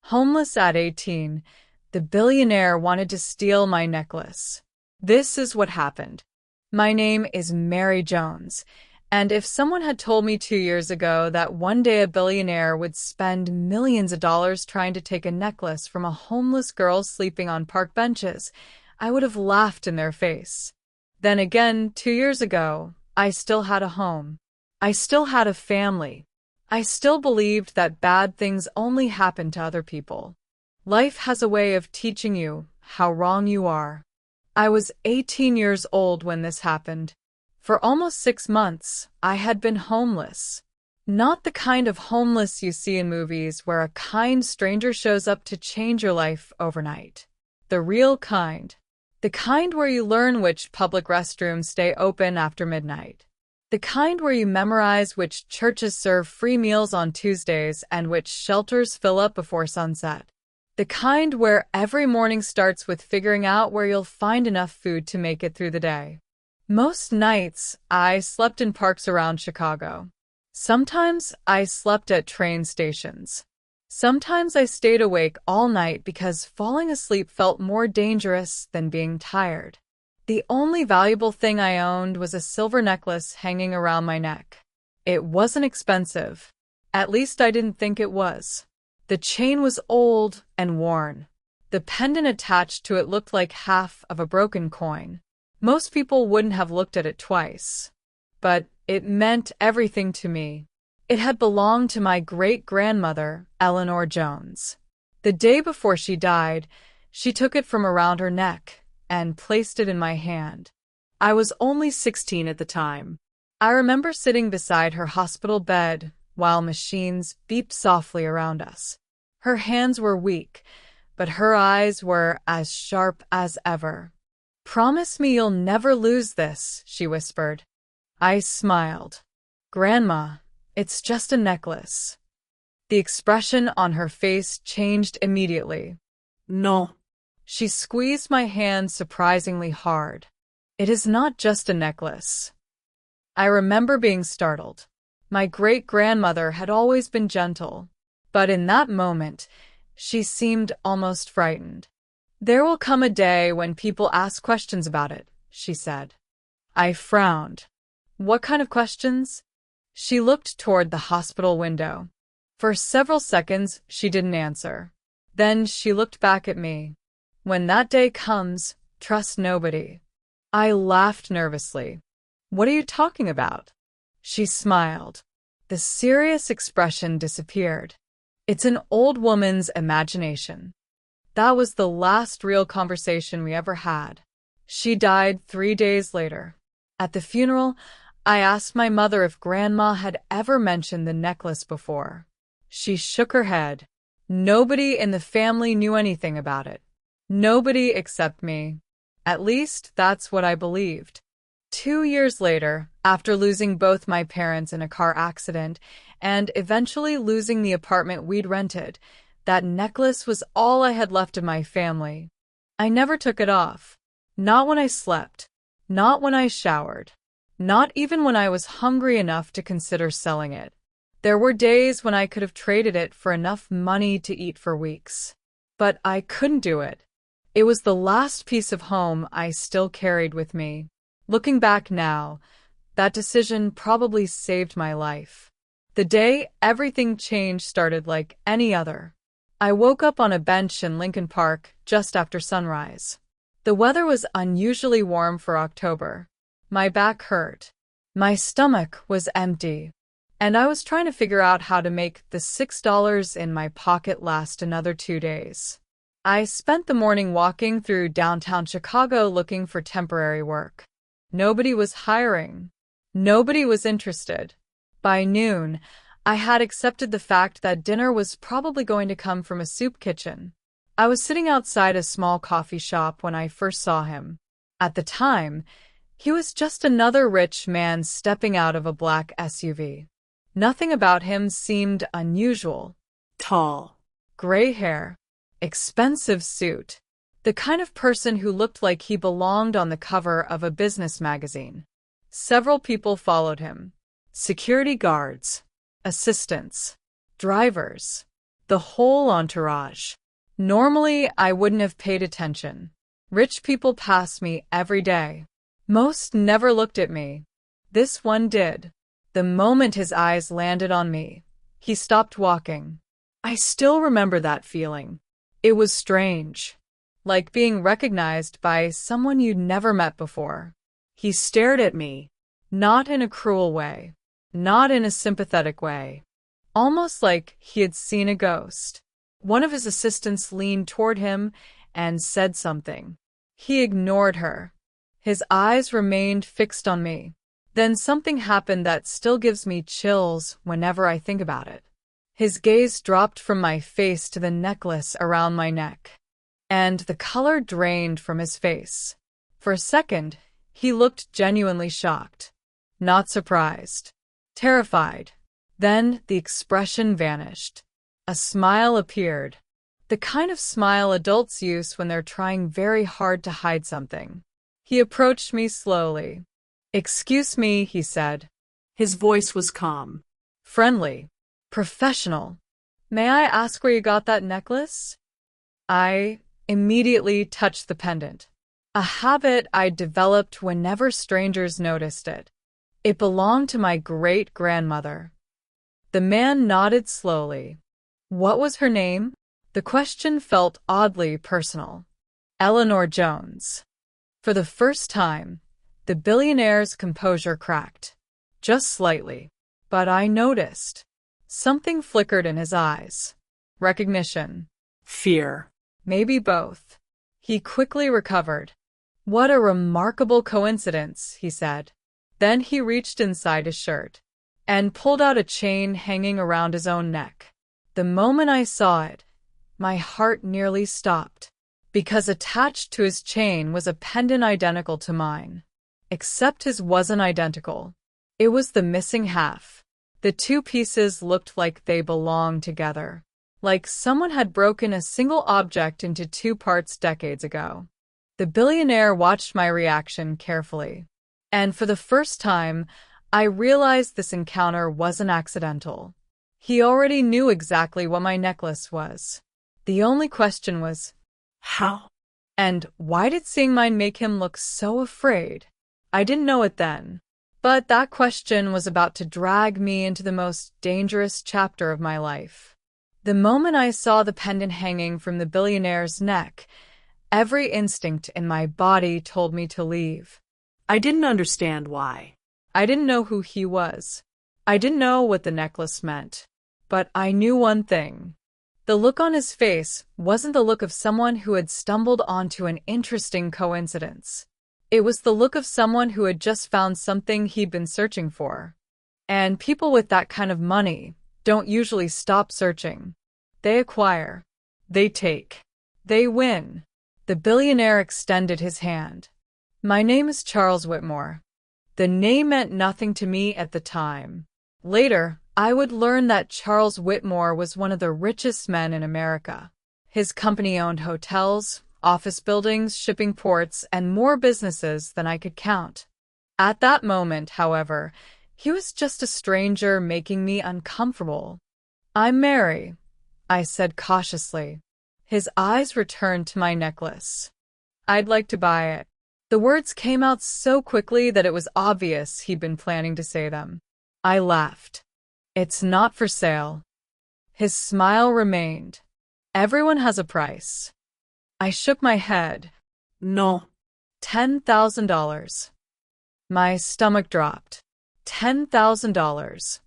Homeless at 18, the billionaire wanted to steal my necklace. This is what happened. My name is Mary Jones, and if someone had told me 2 years ago that one day a billionaire would spend millions of dollars trying to take a necklace from a homeless girl sleeping on park benches, I would have laughed in their face. Then again, 2 years ago, I still had a home. I still had a family. I still believed that bad things only happen to other people. Life has a way of teaching you how wrong you are. I was 18 years old when this happened. For almost 6 months, I had been homeless. Not the kind of homeless you see in movies where a kind stranger shows up to change your life overnight. The real kind. The kind where you learn which public restrooms stay open after midnight. The kind where you memorize which churches serve free meals on Tuesdays and which shelters fill up before sunset. The kind where every morning starts with figuring out where you'll find enough food to make it through the day. Most nights, I slept in parks around Chicago. Sometimes I slept at train stations. Sometimes I stayed awake all night because falling asleep felt more dangerous than being tired. The only valuable thing I owned was a silver necklace hanging around my neck. It wasn't expensive. At least I didn't think it was. The chain was old and worn. The pendant attached to it looked like half of a broken coin. Most people wouldn't have looked at it twice. But it meant everything to me. It had belonged to my great-grandmother, Eleanor Jones. The day before she died, she took it from around her neck and placed it in my hand. I was only 16 at the time. I remember sitting beside her hospital bed while machines beeped softly around us. Her hands were weak, but her eyes were as sharp as ever. "Promise me you'll never lose this," she whispered. I smiled. "Grandma, it's just a necklace." The expression on her face changed immediately. No. She squeezed my hand surprisingly hard. "It is not just a necklace." I remember being startled. My great-grandmother had always been gentle, but in that moment, she seemed almost frightened. "There will come a day when people ask questions about it," she said. I frowned. "What kind of questions?" She looked toward the hospital window. For several seconds, she didn't answer. Then she looked back at me. "When that day comes, trust nobody." I laughed nervously. "What are you talking about?" She smiled. The serious expression disappeared. "It's an old woman's imagination." That was the last real conversation we ever had. She died 3 days later. At the funeral, I asked my mother if Grandma had ever mentioned the necklace before. She shook her head. Nobody in the family knew anything about it. Nobody except me. At least, that's what I believed. 2 years later, after losing both my parents in a car accident and eventually losing the apartment we'd rented, that necklace was all I had left of my family. I never took it off. Not when I slept. Not when I showered. Not even when I was hungry enough to consider selling it. There were days when I could have traded it for enough money to eat for weeks. But I couldn't do it. It was the last piece of home I still carried with me. Looking back now, that decision probably saved my life. The day everything changed started like any other. I woke up on a bench in Lincoln Park just after sunrise. The weather was unusually warm for October. My back hurt. My stomach was empty. And I was trying to figure out how to make the $6 in my pocket last another 2 days. I spent the morning walking through downtown Chicago looking for temporary work. Nobody was hiring. Nobody was interested. By noon, I had accepted the fact that dinner was probably going to come from a soup kitchen. I was sitting outside a small coffee shop when I first saw him. At the time, he was just another rich man stepping out of a black SUV. Nothing about him seemed unusual. Tall. Gray hair. Expensive suit. The kind of person who looked like he belonged on the cover of a business magazine. Several people followed him. Security guards. Assistants. Drivers. The whole entourage. Normally, I wouldn't have paid attention. Rich people pass me every day. Most never looked at me. This one did. The moment his eyes landed on me, he stopped walking. I still remember that feeling. It was strange. Like being recognized by someone you'd never met before. He stared at me, not in a cruel way, not in a sympathetic way. Almost like he had seen a ghost. One of his assistants leaned toward him and said something. He ignored her. His eyes remained fixed on me. Then something happened that still gives me chills whenever I think about it. His gaze dropped from my face to the necklace around my neck, and the color drained from his face. For a second, he looked genuinely shocked, not surprised, terrified. Then the expression vanished. A smile appeared, the kind of smile adults use when they're trying very hard to hide something. He approached me slowly. "Excuse me," he said. His voice was calm. Friendly. Professional. "May I ask where you got that necklace?" I immediately touched the pendant. A habit I developed whenever strangers noticed it. It belonged to my great-grandmother. The man nodded slowly. What was her name? The question felt oddly personal. Eleanor Jones. For the first time, the billionaire's composure cracked. Just slightly. But I noticed. Something flickered in his eyes. Recognition. Fear. Maybe both. He quickly recovered. "What a remarkable coincidence," he said. Then he reached inside his shirt and pulled out a chain hanging around his own neck. The moment I saw it, my heart nearly stopped, because attached to his chain was a pendant identical to mine. Except his wasn't identical. It was the missing half. The two pieces looked like they belonged together, like someone had broken a single object into two parts decades ago. The billionaire watched my reaction carefully, and for the first time, I realized this encounter wasn't accidental. He already knew exactly what my necklace was. The only question was, how? And why did seeing mine make him look so afraid? I didn't know it then. But that question was about to drag me into the most dangerous chapter of my life. The moment I saw the pendant hanging from the billionaire's neck, every instinct in my body told me to leave. I didn't understand why. I didn't know who he was. I didn't know what the necklace meant. But I knew one thing. The look on his face wasn't the look of someone who had stumbled onto an interesting coincidence. It was the look of someone who had just found something he'd been searching for. And people with that kind of money don't usually stop searching. They acquire. They take. They win. The billionaire extended his hand. "My name is Charles Whitmore." The name meant nothing to me at the time. Later, I would learn that Charles Whitmore was one of the richest men in America. His company owned hotels, office buildings, shipping ports, and more businesses than I could count. At that moment, however, he was just a stranger making me uncomfortable. "I'm Mary," I said cautiously. His eyes returned to my necklace. "I'd like to buy it." The words came out so quickly that it was obvious he'd been planning to say them. I laughed. "It's not for sale." His smile remained. "Everyone has a price." I shook my head. No. $10,000. My stomach dropped. $10,000.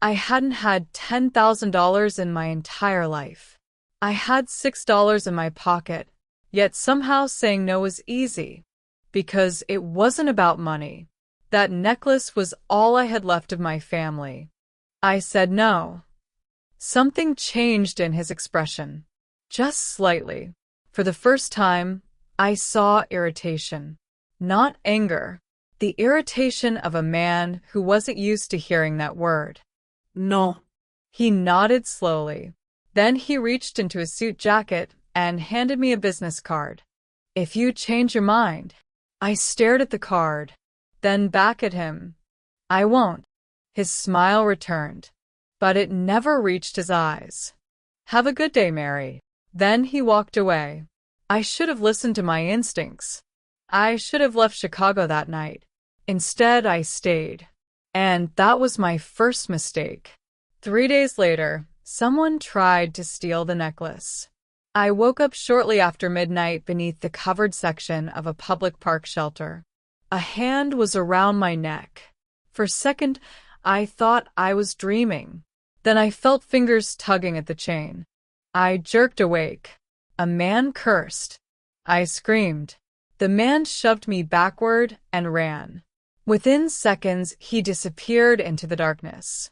I hadn't had $10,000 in my entire life. I had $6 in my pocket, yet somehow saying no was easy. Because it wasn't about money. That necklace was all I had left of my family. I said no. Something changed in his expression. Just slightly. For the first time, I saw irritation. Not anger. The irritation of a man who wasn't used to hearing that word. No. He nodded slowly. Then he reached into his suit jacket and handed me a business card. "If you change your mind." I stared at the card, then back at him. "I won't." His smile returned, but it never reached his eyes. Have a good day, Mary. Then he walked away. I should have listened to my instincts. I should have left Chicago that night. Instead, I stayed. And that was my first mistake. 3 days later, someone tried to steal the necklace. I woke up shortly after midnight beneath the covered section of a public park shelter. A hand was around my neck. For a second, I thought I was dreaming. Then I felt fingers tugging at the chain. I jerked awake. A man cursed. I screamed. The man shoved me backward and ran. Within seconds, he disappeared into the darkness.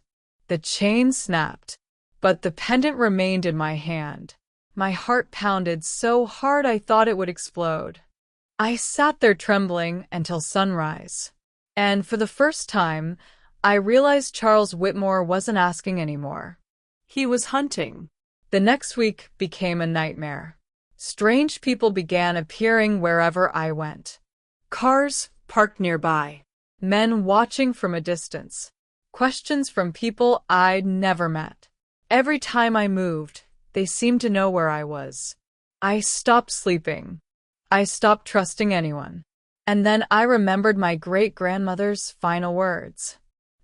The chain snapped, but the pendant remained in my hand. My heart pounded so hard I thought it would explode. I sat there trembling until sunrise. And for the first time, I realized Charles Whitmore wasn't asking anymore. He was hunting. The next week became a nightmare. Strange people began appearing wherever I went. Cars parked nearby. Men watching from a distance. Questions from people I'd never met. Every time I moved, they seemed to know where I was. I stopped sleeping. I stopped trusting anyone. And then I remembered my great-grandmother's final words.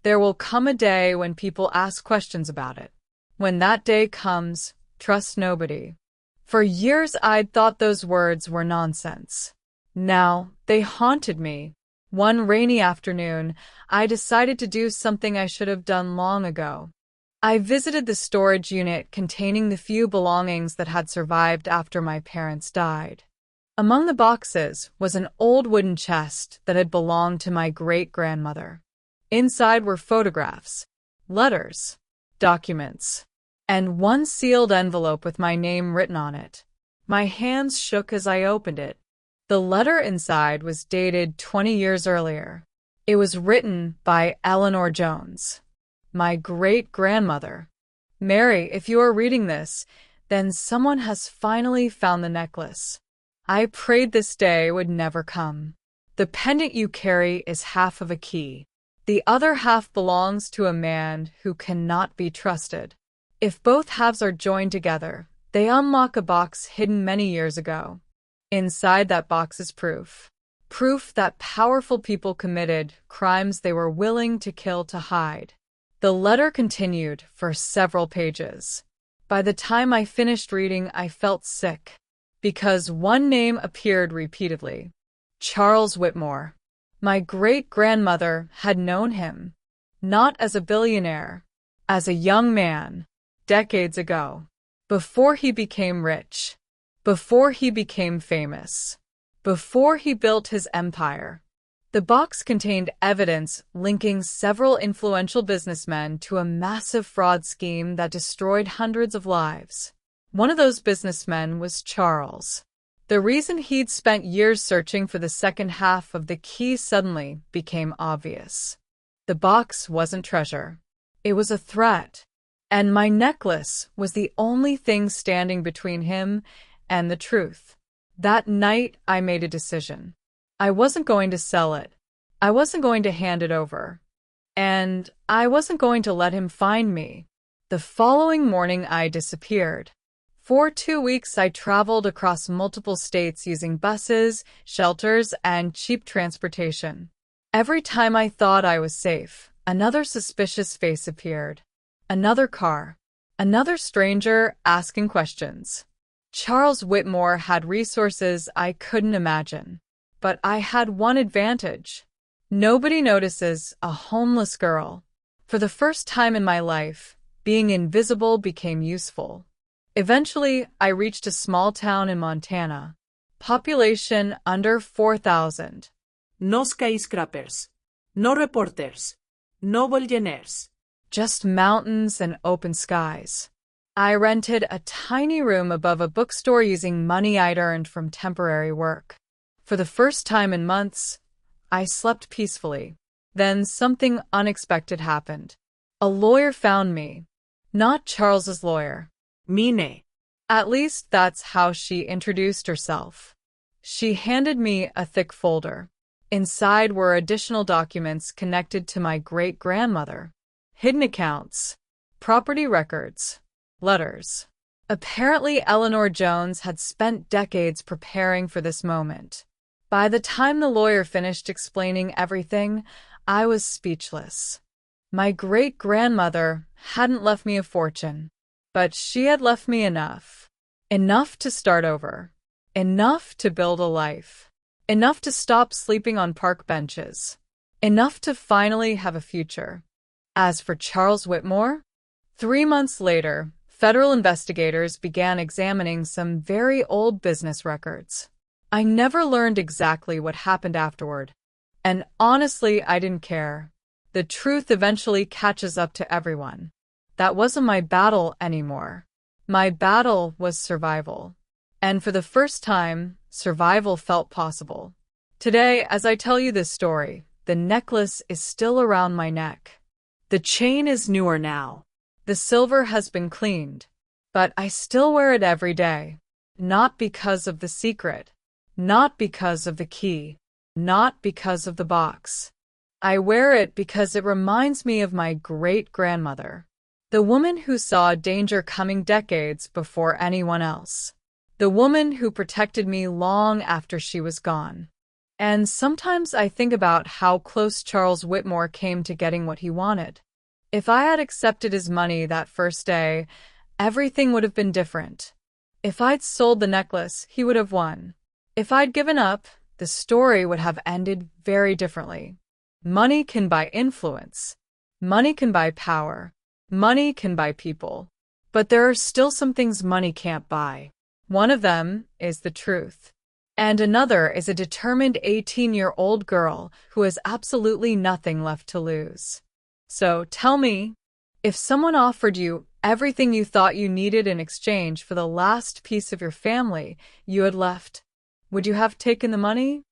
There will come a day when people ask questions about it. When that day comes, trust nobody. For years I'd thought those words were nonsense. Now, they haunted me. One rainy afternoon, I decided to do something I should have done long ago. I visited the storage unit containing the few belongings that had survived after my parents died. Among the boxes was an old wooden chest that had belonged to my great-grandmother. Inside were photographs, letters, documents, and one sealed envelope with my name written on it. My hands shook as I opened it. The letter inside was dated 20 years earlier. It was written by Eleanor Jones, my great-grandmother. Mary, if you are reading this, then someone has finally found the necklace. I prayed this day would never come. The pendant you carry is half of a key. The other half belongs to a man who cannot be trusted. If both halves are joined together, they unlock a box hidden many years ago. Inside that box is proof. Proof that powerful people committed crimes they were willing to kill to hide. The letter continued for several pages. By the time I finished reading, I felt sick, because one name appeared repeatedly. Charles Whitmore. My great-grandmother had known him, not as a billionaire, as a young man, decades ago, before he became rich, before he became famous, before he built his empire. The box contained evidence linking several influential businessmen to a massive fraud scheme that destroyed hundreds of lives. One of those businessmen was Charles. The reason he'd spent years searching for the second half of the key suddenly became obvious. The box wasn't treasure. It was a threat. And my necklace was the only thing standing between him and the truth. That night, I made a decision. I wasn't going to sell it. I wasn't going to hand it over. And I wasn't going to let him find me. The following morning, I disappeared. For 2 weeks, I traveled across multiple states using buses, shelters, and cheap transportation. Every time I thought I was safe, another suspicious face appeared. Another car. Another stranger asking questions. Charles Whitmore had resources I couldn't imagine. But I had one advantage. Nobody notices a homeless girl. For the first time in my life, being invisible became useful. Eventually, I reached a small town in Montana. Population under 4,000. No skyscrapers. No reporters. No billionaires. Just mountains and open skies. I rented a tiny room above a bookstore using money I'd earned from temporary work. For the first time in months, I slept peacefully. Then something unexpected happened. A lawyer found me. Not Charles's lawyer. Mine. At least that's how she introduced herself. She handed me a thick folder. Inside were additional documents connected to my great-grandmother. Hidden accounts, property records, letters. Apparently, Eleanor Jones had spent decades preparing for this moment. By the time the lawyer finished explaining everything, I was speechless. My great-grandmother hadn't left me a fortune, but she had left me enough. Enough to start over. Enough to build a life. Enough to stop sleeping on park benches. Enough to finally have a future. As for Charles Whitmore, 3 months later, federal investigators began examining some very old business records. I never learned exactly what happened afterward, and honestly, I didn't care. The truth eventually catches up to everyone. That wasn't my battle anymore. My battle was survival. And for the first time, survival felt possible. Today, as I tell you this story, the necklace is still around my neck. The chain is newer now. The silver has been cleaned, but I still wear it every day. Not because of the secret, not because of the key, not because of the box. I wear it because it reminds me of my great-grandmother, the woman who saw danger coming decades before anyone else, the woman who protected me long after she was gone. And sometimes I think about how close Charles Whitmore came to getting what he wanted. If I had accepted his money that first day, everything would have been different. If I'd sold the necklace, he would have won. If I'd given up, the story would have ended very differently. Money can buy influence. Money can buy power. Money can buy people. But there are still some things money can't buy. One of them is the truth. And another is a determined 18-year-old girl who has absolutely nothing left to lose. So tell me, if someone offered you everything you thought you needed in exchange for the last piece of your family you had left, would you have taken the money?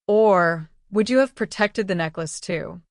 Or would you have protected the necklace too?